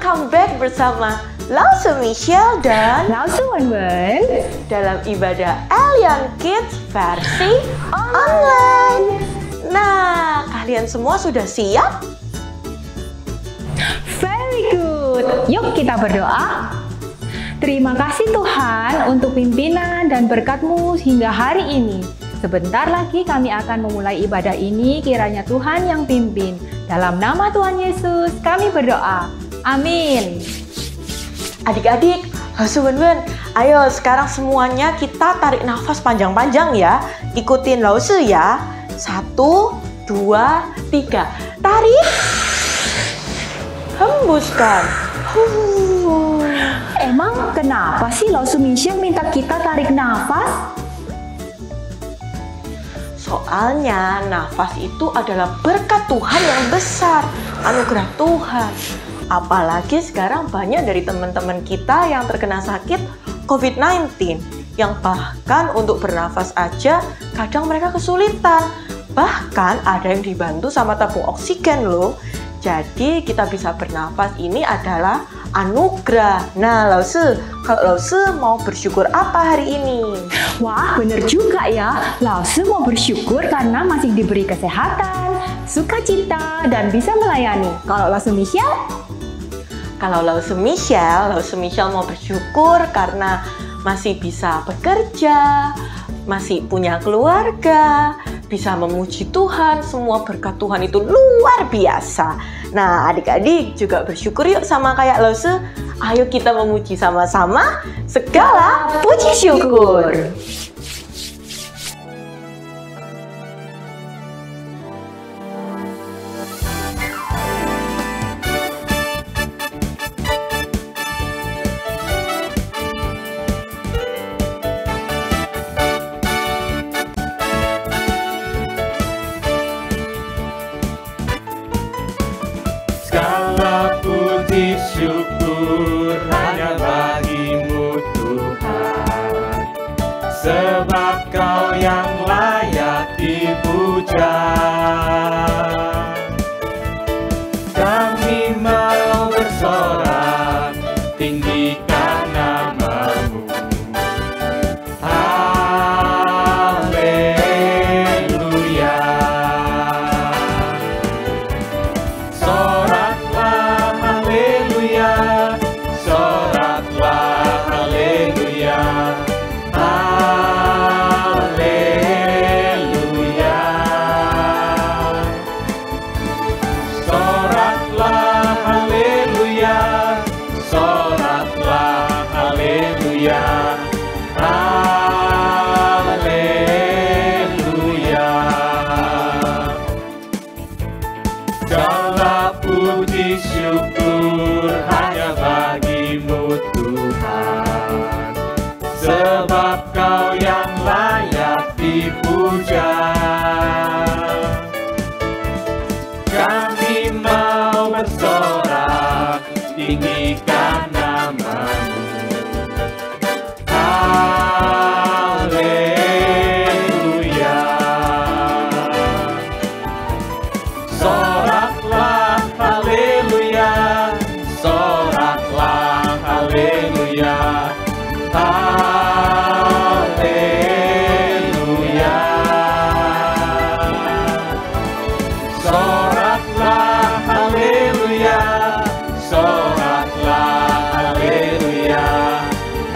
welcome back bersama Lause Michelle dan Lause Wenwen dalam ibadah Alien Kids versi online. Nah, kalian semua sudah siap? Very good. Yuk kita berdoa. Terima kasih Tuhan untuk pimpinan dan berkat-Mu hingga hari ini. Sebentar lagi kami akan memulai ibadah ini, kiranya Tuhan yang pimpin. Dalam nama Tuhan Yesus kami berdoa. Amin. Adik-adik, Lause Wenwen, ayo sekarang semuanya kita tarik nafas panjang-panjang ya. Ikutin Lause ya. 1, 2, 3. Tarik. Hembuskan. Emang kenapa sih Lause Michelle minta kita tarik nafas? Soalnya nafas itu adalah berkat Tuhan yang besar, anugerah Tuhan. Apalagi sekarang banyak dari teman-teman kita yang terkena sakit COVID-19, yang bahkan untuk bernafas aja kadang mereka kesulitan. Bahkan ada yang dibantu sama tabung oksigen loh. Jadi kita bisa bernafas ini adalah anugerah. Nah Lause, kalau Lause mau bersyukur apa hari ini? Wah, bener juga ya. Lause mau bersyukur karena masih diberi kesehatan, sukacita, dan bisa melayani. Kalau Lause Michelle? Kalau Lause Michelle mau bersyukur karena masih bisa bekerja, masih punya keluarga, bisa memuji Tuhan. Semua berkat Tuhan itu luar biasa. Nah, adik-adik juga bersyukur yuk sama kayak Lause. Ayo kita memuji sama-sama. Segala puji syukur. Segala puji syukur hanya bagi-Mu Tuhan, sebab Kau yang layak dipuja. Kami mau bersorak, tinggikan nama-Mu. Haleluya. Segala puji syukur hanya bagi-Mu Tuhan, sebab Kau yang layak dipuja. Kami mau bersorak, tinggikan nama-Mu. Haleluya. Soraklah haleluya, soraklah haleluya, haleluya. Soraklah haleluya, soraklah haleluya,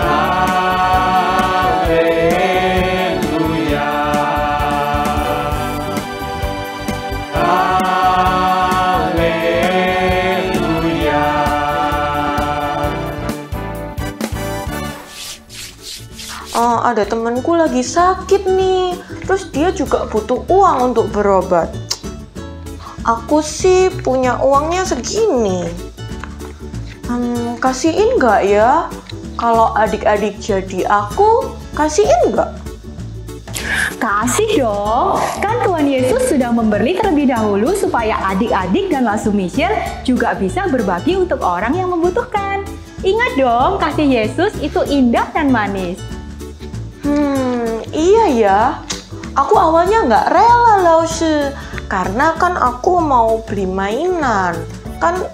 haleluya. Ada temanku lagi sakit nih, terus dia juga butuh uang untuk berobat. Aku sih punya uangnya segini. Kasihin nggak ya? Kalau adik-adik jadi aku, kasihin nggak? Kasih dong, kan Tuhan Yesus sudah memberi terlebih dahulu supaya adik-adik dan Lause Michelle juga bisa berbagi untuk orang yang membutuhkan. Ingat dong, kasih Yesus itu indah dan manis. Iya ya. Aku awalnya nggak rela Lause, karena kan aku mau beli mainan. Kan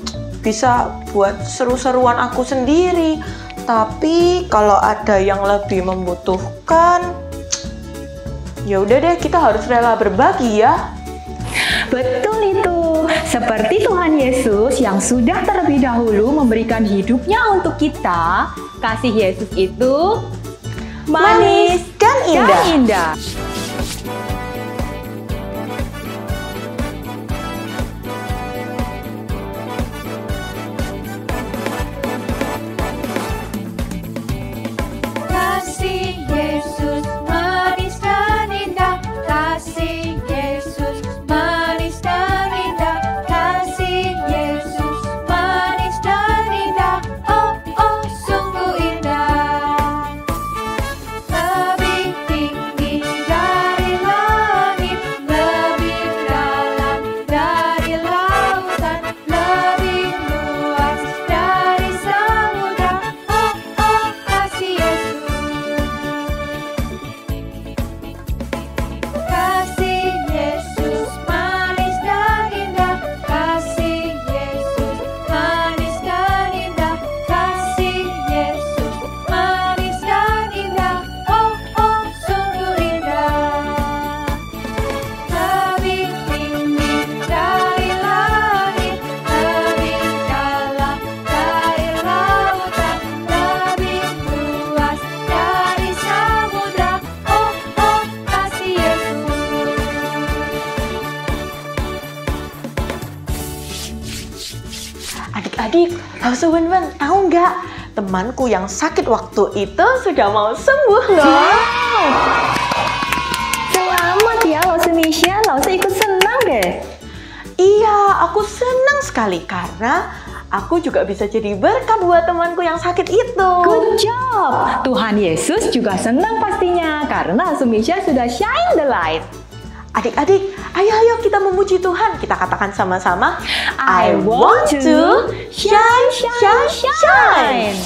bisa buat seru-seruan aku sendiri. Tapi kalau ada yang lebih membutuhkan, ya udah deh, kita harus rela berbagi ya. Betul itu. Seperti Tuhan Yesus yang sudah terlebih dahulu memberikan hidupnya untuk kita, kasih Yesus itu manis dan indah. Kasih Yesus manis dan indah, kasih Yesus manis dan indah, kasih Yesus manis dan indah, oh oh sungguh indah. Lebih tinggi dari langit, lebih dalam dari lautan, lebih luas dari samudra, oh oh kasih Yesus. Kasih Yesus manis dan indah, kasih Yesus manis dan indah, kasih Yesus manis dan indah, oh oh sungguh indah. Lebih tinggi dari langit, lebih dalam dari lautan, lebih luas dari samudra, oh oh kasih Yesus. Adik-adik, Hausa Wen-wen, tahu nggak? Temanku yang sakit waktu itu sudah mau sembuh loh. Selamat ya Lause Misha, Lause ikut senang deh. Iya, aku senang sekali karena aku juga bisa jadi berkat buat temanku yang sakit itu. Good job. Tuhan Yesus juga senang pastinya karena Lause Misha sudah shine the light. Adik-adik, ayo kita memuji Tuhan. Kita katakan sama-sama, I want to shine, shine, shine.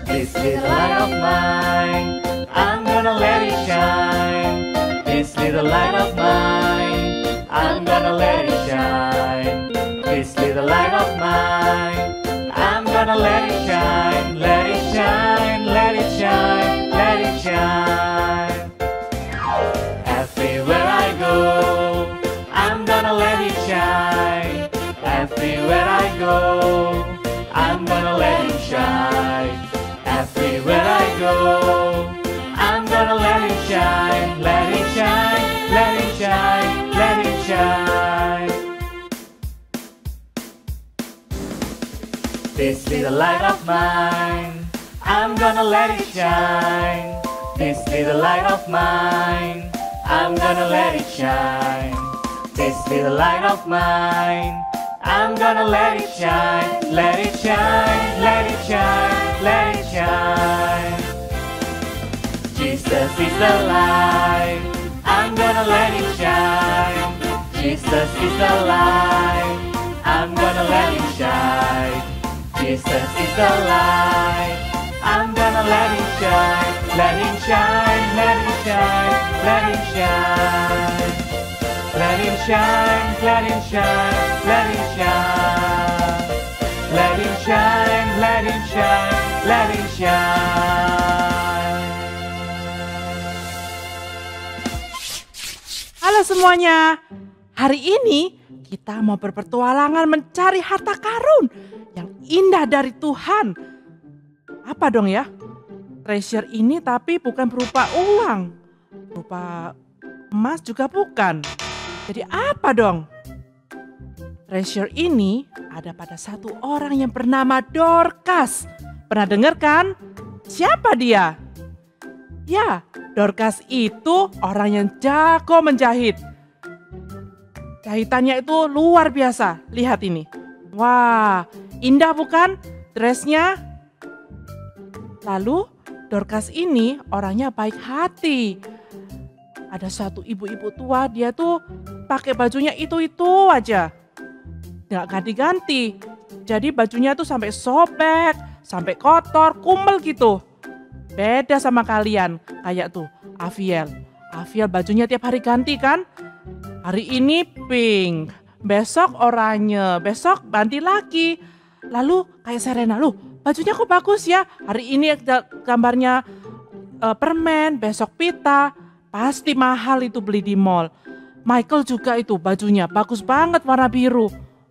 This little light of mine, I'm gonna let it shine. This little light of mine, I'm gonna let it shine. This little light of mine, I'm gonna let it shine. Let it shine, let it shine, let it shine. Everywhere I go, I'm gonna let it shine. Everywhere I go, I'm gonna let it shine. Everywhere I go, I'm gonna let it shine. Let it shine, let it shine, let it shine. This little light of mine, I'm gonna let it shine. This little light of mine, I'm gonna let it shine. This little light of mine, I'm gonna let it shine. Let it shine, let it shine, let it shine. Jesus is the light, I'm gonna let it shine. Jesus is the light, I'm gonna let it shine. Jesus is the light, I'm gonna let it shine. Let it shine, let it shine, let it shine. Let it shine, let it shine, let it shine. Let it shine, let it shine, let it shine. Halo semuanya, hari ini kita mau berpetualangan mencari harta karun yang indah dari Tuhan. Apa dong ya? Treasure ini tapi bukan berupa uang, berupa emas juga bukan. Jadi apa dong? Treasure ini ada pada satu orang yang bernama Dorcas. Pernah dengar kan? Siapa dia? Ya, Dorcas itu orang yang jago menjahit. Jahitannya itu luar biasa. Lihat ini. Wah, indah bukan dressnya? Lalu Dorcas ini orangnya baik hati. Ada satu ibu-ibu tua, dia tuh pakai bajunya itu aja. Nggak ganti-ganti. Jadi bajunya tuh sampai sobek, sampai kotor, kumel gitu. Beda sama kalian, kayak tuh Aviel. Aviel bajunya tiap hari ganti kan? Hari ini pink, besok oranye, besok ganti lagi. Lalu kayak Serena, loh bajunya kok bagus ya. Hari ini gambarnya permen, besok pita. Pasti mahal itu beli di mall. Michael juga itu bajunya bagus banget warna biru.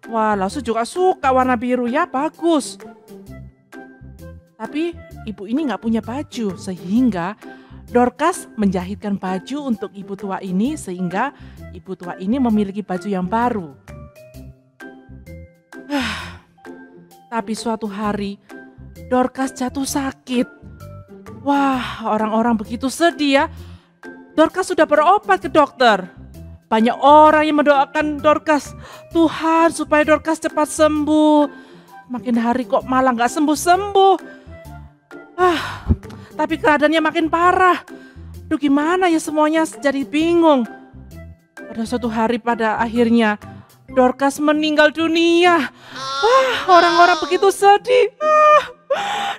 Wah, Lausu juga suka warna biru ya, bagus. Tapi ibu ini nggak punya baju, sehingga Dorcas menjahitkan baju untuk ibu tua ini sehingga ibu tua ini memiliki baju yang baru. Tapi suatu hari Dorcas jatuh sakit. Wah, orang-orang begitu sedih ya. Dorcas sudah berobat ke dokter. Banyak orang yang mendoakan Dorcas, Tuhan supaya Dorcas cepat sembuh. Makin hari kok malah nggak sembuh-sembuh. Tapi keadaannya makin parah. Duh, gimana ya, semuanya jadi bingung. Pada suatu hari pada akhirnya Dorcas meninggal dunia. Orang-orang begitu sedih.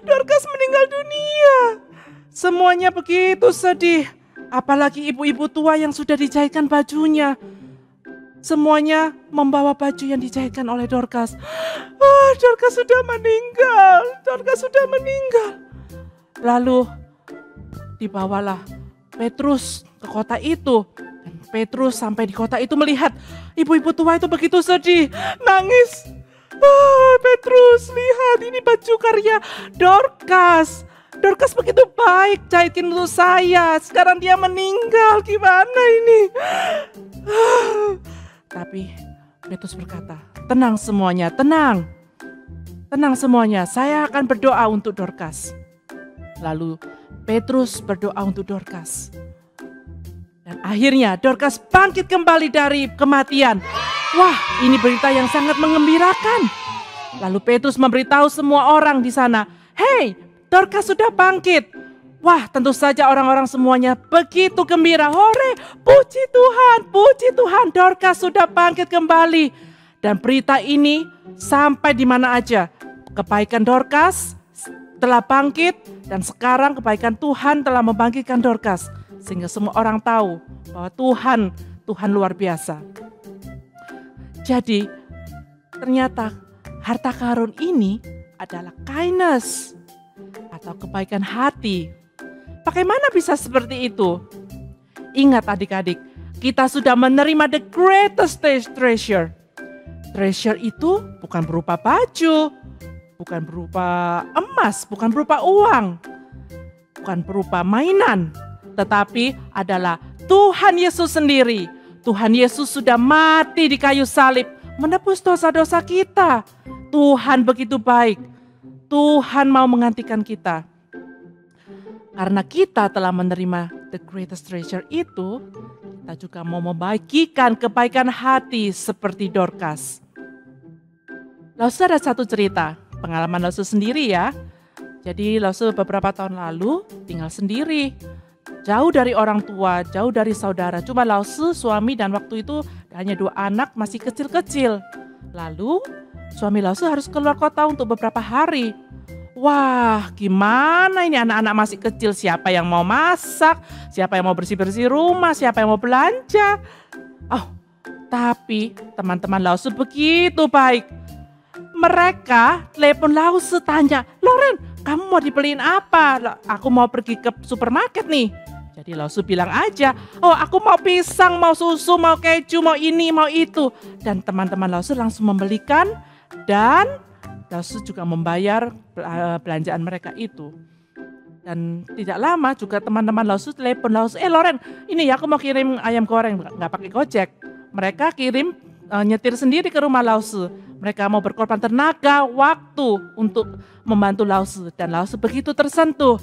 Dorcas meninggal dunia. Semuanya begitu sedih. Apalagi ibu-ibu tua yang sudah dijahitkan bajunya. Semuanya membawa baju yang dijahitkan oleh Dorcas. Dorcas sudah meninggal. Dorcas sudah meninggal. Lalu dibawalah Petrus ke kota itu. Dan Petrus sampai di kota itu melihat ibu-ibu tua itu begitu sedih. Nangis. Petrus, lihat ini baju karya Dorcas. Dorcas begitu baik jahitin untuk saya. Sekarang dia meninggal. Gimana ini? Tapi Petrus berkata, tenang semuanya, tenang. Tenang semuanya, saya akan berdoa untuk Dorcas. Lalu Petrus berdoa untuk Dorcas. Dan akhirnya Dorcas bangkit kembali dari kematian. Wah, ini berita yang sangat mengembirakan. Lalu Petrus memberitahu semua orang di sana, "Hei, Dorcas sudah bangkit." Wah, tentu saja orang-orang semuanya begitu gembira. Hore, puji Tuhan, Dorcas sudah bangkit kembali. Dan berita ini sampai di mana aja. Kebaikan Dorcas telah bangkit dan sekarang kebaikan Tuhan telah membangkitkan Dorcas. Sehingga semua orang tahu bahwa Tuhan luar biasa. Jadi ternyata harta karun ini adalah kindness atau kebaikan hati. Bagaimana bisa seperti itu? Ingat adik-adik, kita sudah menerima the greatest treasure. Treasure itu bukan berupa baju, bukan berupa emas, bukan berupa uang, bukan berupa mainan, tetapi adalah Tuhan Yesus sendiri. Tuhan Yesus sudah mati di kayu salib, menebus dosa-dosa kita. Tuhan begitu baik. Tuhan mau menggantikan kita. Karena kita telah menerima the greatest treasure itu, kita juga mau membagikan kebaikan hati seperti Dorcas. Lausu ada satu cerita, pengalaman Lausu sendiri ya. Jadi Lausu beberapa tahun lalu tinggal sendiri. Jauh dari orang tua, jauh dari saudara. Cuma Lausu, suami dan waktu itu hanya 2 anak masih kecil-kecil. Lalu suami Lausu harus keluar kota untuk beberapa hari. Wah, gimana ini anak-anak masih kecil, siapa yang mau masak, siapa yang mau bersih-bersih rumah, siapa yang mau belanja. Tapi teman-teman Lausu begitu baik. Mereka telepon Lausu tanya, "Loren, kamu mau dibeliin apa? Aku mau pergi ke supermarket nih." Jadi Lausu bilang aja, "Aku mau pisang, mau susu, mau keju, mau ini, mau itu." Dan teman-teman Lausu langsung membelikan dan Lausu juga membayar belanjaan mereka itu. Dan tidak lama juga teman-teman Lausu telepon Lausu, "Loren, ini ya aku mau kirim ayam goreng, nggak pakai Gojek." Mereka kirim nyetir sendiri ke rumah Lausu. Mereka mau berkorban tenaga, waktu untuk membantu Lausu. Dan Lausu begitu tersentuh.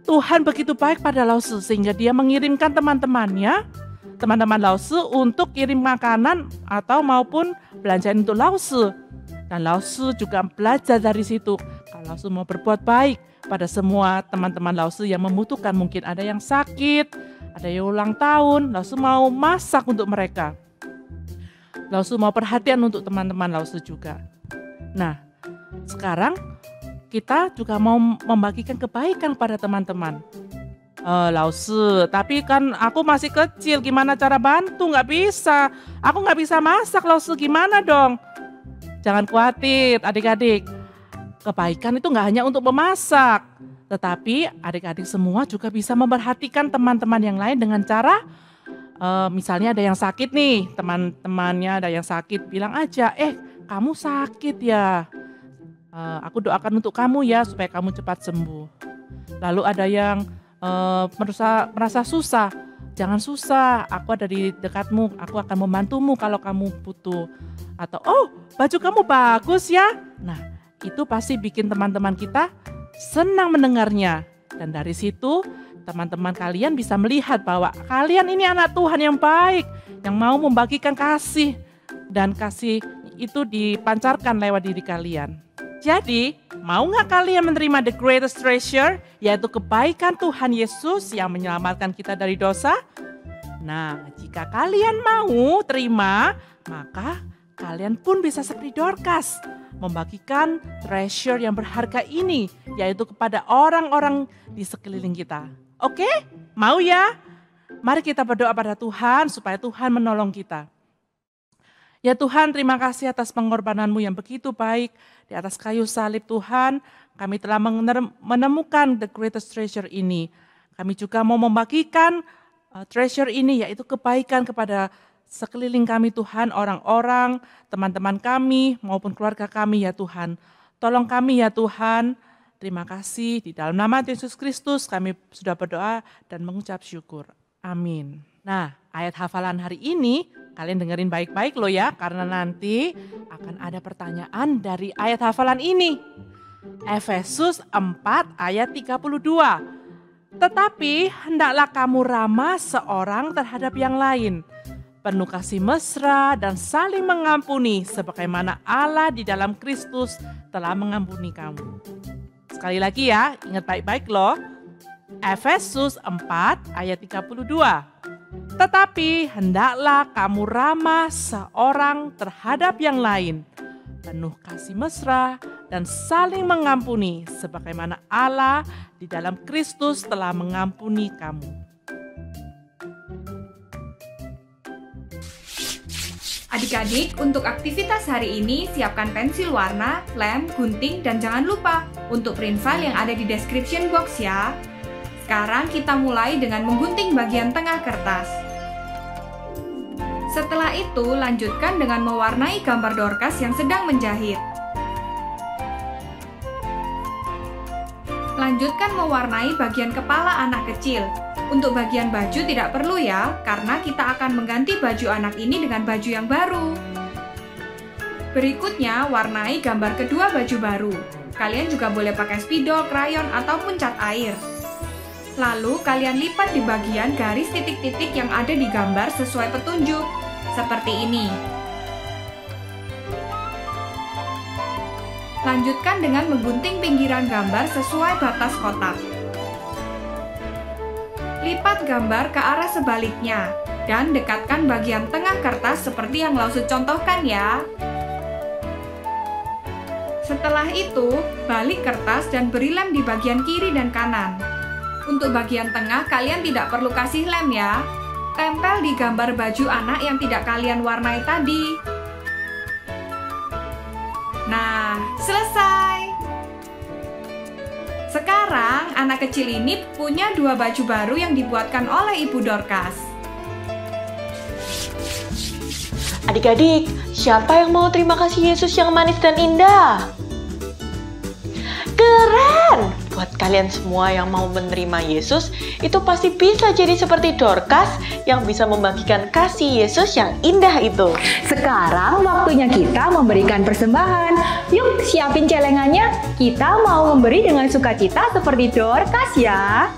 Tuhan begitu baik pada Lausu sehingga dia mengirimkan teman-temannya, teman-teman Lausu untuk kirim makanan atau maupun belanjaan untuk Lausu. Dan Lausu juga belajar dari situ. Kalau Lausu mau berbuat baik pada semua teman-teman Lausu yang membutuhkan, mungkin ada yang sakit, ada yang ulang tahun, Lausu mau masak untuk mereka. Lausu mau perhatian untuk teman-teman Lausu juga. Nah, sekarang kita juga mau membagikan kebaikan pada teman-teman. Lause, tapi kan aku masih kecil, gimana cara bantu? Nggak bisa. Aku nggak bisa masak, Lause, gimana dong? Jangan khawatir adik-adik. Kebaikan itu nggak hanya untuk memasak. Tetapi adik-adik semua juga bisa memperhatikan teman-teman yang lain dengan cara, misalnya ada yang sakit nih, teman-temannya ada yang sakit, bilang aja, kamu sakit ya. Aku doakan untuk kamu ya supaya kamu cepat sembuh. Lalu ada yang merasa susah, jangan susah, aku ada di dekatmu, aku akan membantumu kalau kamu butuh. Atau, baju kamu bagus ya. Nah, itu pasti bikin teman-teman kita senang mendengarnya. Dan dari situ, teman-teman kalian bisa melihat bahwa kalian ini anak Tuhan yang baik, yang mau membagikan kasih. Dan kasih itu dipancarkan lewat diri kalian. Jadi, mau nggak kalian menerima the greatest treasure, yaitu kebaikan Tuhan Yesus yang menyelamatkan kita dari dosa? Nah, jika kalian mau terima, maka kalian pun bisa seperti Dorcas, membagikan treasure yang berharga ini, yaitu kepada orang-orang di sekeliling kita. Oke? Mau ya? Mari kita berdoa pada Tuhan supaya Tuhan menolong kita. Ya Tuhan, terima kasih atas pengorbananmu yang begitu baik. Di atas kayu salib Tuhan, kami telah menemukan the greatest treasure ini. Kami juga mau membagikan treasure ini, yaitu kebaikan kepada sekeliling kami Tuhan, orang-orang, teman-teman kami maupun keluarga kami ya Tuhan. Tolong kami ya Tuhan. Terima kasih, di dalam nama Yesus Kristus kami sudah berdoa dan mengucap syukur. Amin. Nah, ayat hafalan hari ini kalian dengerin baik-baik loh ya, karena nanti akan ada pertanyaan dari ayat hafalan ini. Efesus 4 ayat 32. Tetapi hendaklah kamu ramah seorang terhadap yang lain, penuh kasih mesra dan saling mengampuni sebagaimana Allah di dalam Kristus telah mengampuni kamu. Sekali lagi ya, ingat baik-baik loh. Efesus 4 ayat 32. Tetapi hendaklah kamu ramah seorang terhadap yang lain, penuh kasih mesra dan saling mengampuni sebagaimana Allah di dalam Kristus telah mengampuni kamu. Adik-adik, untuk aktivitas hari ini siapkan pensil warna, lem, gunting, dan jangan lupa untuk print file yang ada di description box ya. Sekarang kita mulai dengan menggunting bagian tengah kertas. Setelah itu, lanjutkan dengan mewarnai gambar Dorcas yang sedang menjahit. Lanjutkan mewarnai bagian kepala anak kecil. Untuk bagian baju tidak perlu ya, karena kita akan mengganti baju anak ini dengan baju yang baru. Berikutnya, warnai gambar kedua baju baru. Kalian juga boleh pakai spidol, krayon, ataupun cat air. Lalu kalian lipat di bagian garis titik-titik yang ada di gambar sesuai petunjuk, seperti ini. Lanjutkan dengan menggunting pinggiran gambar sesuai batas kotak. Lipat gambar ke arah sebaliknya, dan dekatkan bagian tengah kertas seperti yang Lause contohkan ya. Setelah itu, balik kertas dan beri lem di bagian kiri dan kanan. Untuk bagian tengah, kalian tidak perlu kasih lem ya. Tempel di gambar baju anak yang tidak kalian warnai tadi. Nah, selesai. Sekarang, anak kecil ini punya dua baju baru yang dibuatkan oleh Ibu Dorcas. Adik-adik, siapa yang mau terima kasih Yesus yang manis dan indah? Keren! Buat kalian semua yang mau menerima Yesus, itu pasti bisa jadi seperti Dorcas yang bisa membagikan kasih Yesus yang indah itu. Sekarang waktunya kita memberikan persembahan. Yuk siapin celengannya, kita mau memberi dengan sukacita seperti Dorcas ya.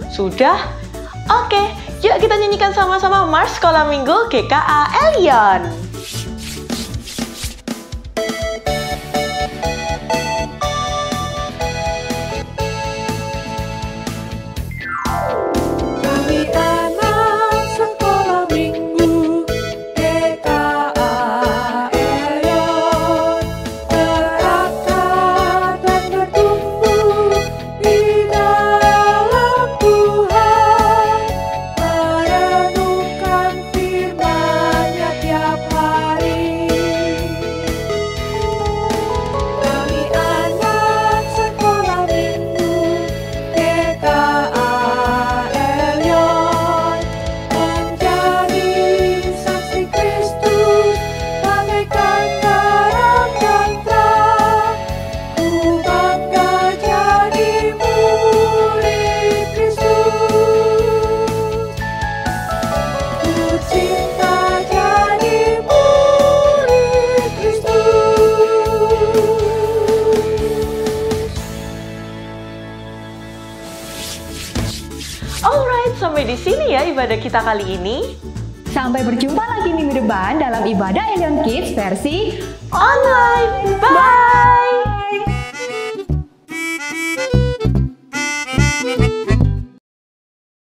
Sudah? Oke, yuk kita nyanyikan sama-sama Mars Sekolah Minggu GKA Elion. Di dalam ibadah kita kali ini. Sampai berjumpa lagi minggu depan dalam ibadah Elion Kids versi Online. Bye!